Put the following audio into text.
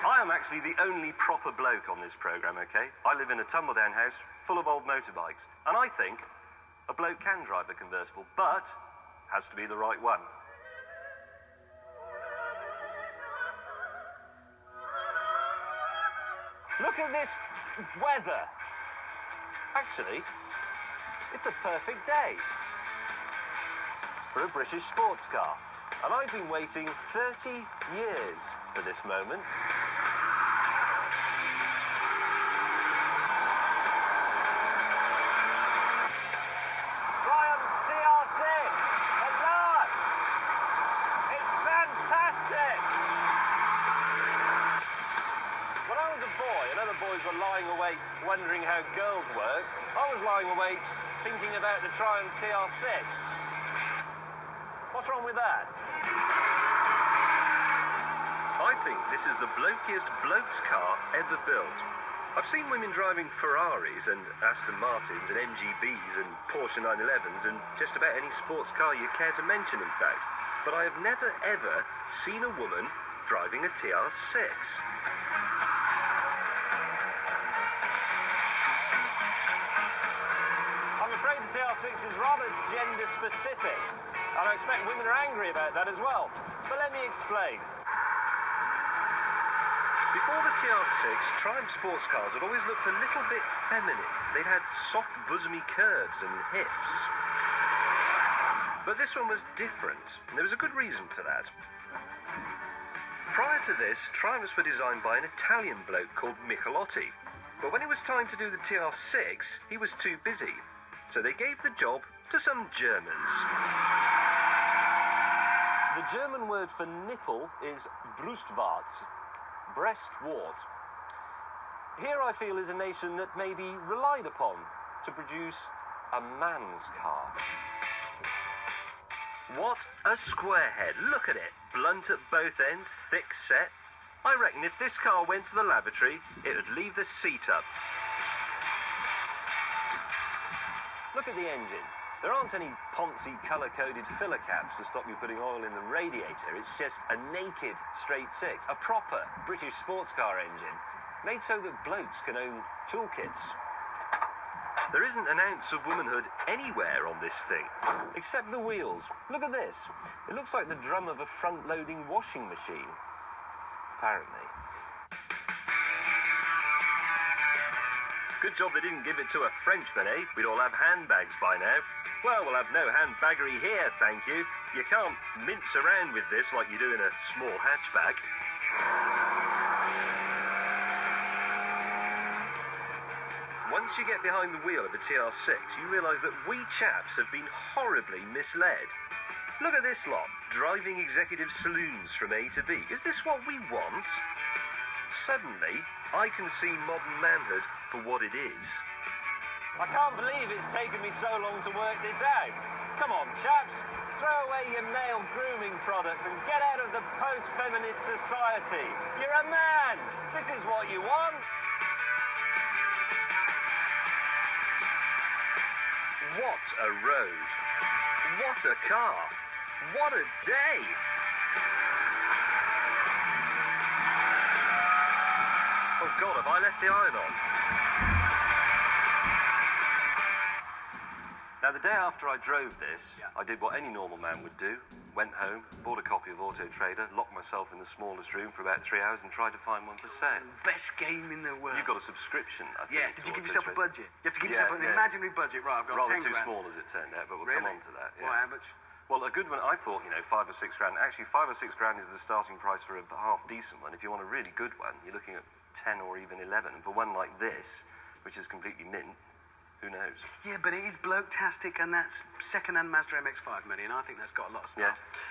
I am actually the only proper bloke on this programme, OK? I live in a tumble-down house full of old motorbikes, and I think a bloke can drive a convertible, but has to be the right one. Look at this weather. Actually, it's a perfect day for a British sports car. And I've been waiting 30 years for this moment. Triumph TR6, at last! It's fantastic! When I was a boy and other boys were lying awake wondering how girls worked, I was lying awake thinking about the Triumph TR6. What's wrong with that? I think this is the blokiest bloke's car ever built. I've seen women driving Ferraris and Aston Martins and MGBs and Porsche 911s and just about any sports car you care to mention, in fact. But I have never, ever seen a woman driving a TR6. I'm afraid the TR6 is rather gender-specific. And I expect women are angry about that as well. But let me explain. Before the TR6, Triumph sports cars had always looked a little bit feminine. They'd had soft, bosomy curves and hips. But this one was different, and there was a good reason for that. Prior to this, Triumphs were designed by an Italian bloke called Michelotti. But when it was time to do the TR6, he was too busy. So they gave the job to some Germans. The German word for nipple is Brustwarz, breast wart. Here I feel is a nation that may be relied upon to produce a man's car. What a square head, look at it. Blunt at both ends, thick set. I reckon if this car went to the lavatory, it would leave the seat up. Look at the engine. There aren't any poncy colour-coded filler caps to stop you putting oil in the radiator. It's just a naked straight six, a proper British sports car engine, made so that blokes can own toolkits. There isn't an ounce of womanhood anywhere on this thing, except the wheels. Look at this. It looks like the drum of a front-loading washing machine, apparently. Good job they didn't give it to a Frenchman, eh? We'd all have handbags by now. Well, we'll have no handbaggery here, thank you. You can't mince around with this like you do in a small hatchback. Once you get behind the wheel of a TR6, you realise that we chaps have been horribly misled. Look at this lot, driving executive saloons from A to B. Is this what we want? Suddenly, I can see modern manhood for what it is. I can't believe it's taken me so long to work this out. Come on, chaps, throw away your male grooming products and get out of the post-feminist society. You're a man. This is what you want. What a road. What a car. What a day. Oh God, have I left the iron on? Now, the day after I drove this, I did what any normal man would do. Went home, bought a copy of Auto Trader, locked myself in the smallest room for about 3 hours and tried to find one for sale. Best game in the world. You've got a subscription, I think. Yeah, did you give yourself a budget? You have to give yourself an imaginary budget. Right, I've got Rather 10 grand. too small as it turned out, but we'll come on to that. Yeah. Well, how much? Well, a good one, I thought, 5 or 6 grand. Actually, 5 or 6 grand is the starting price for a half decent one. If you want a really good one, you're looking at 10 or even 11. And for one like this, which is completely mint, who knows? Yeah, but it is bloke-tastic, and that's second-hand Mazda MX-5 million. I think that's got a lot of stuff. Yeah.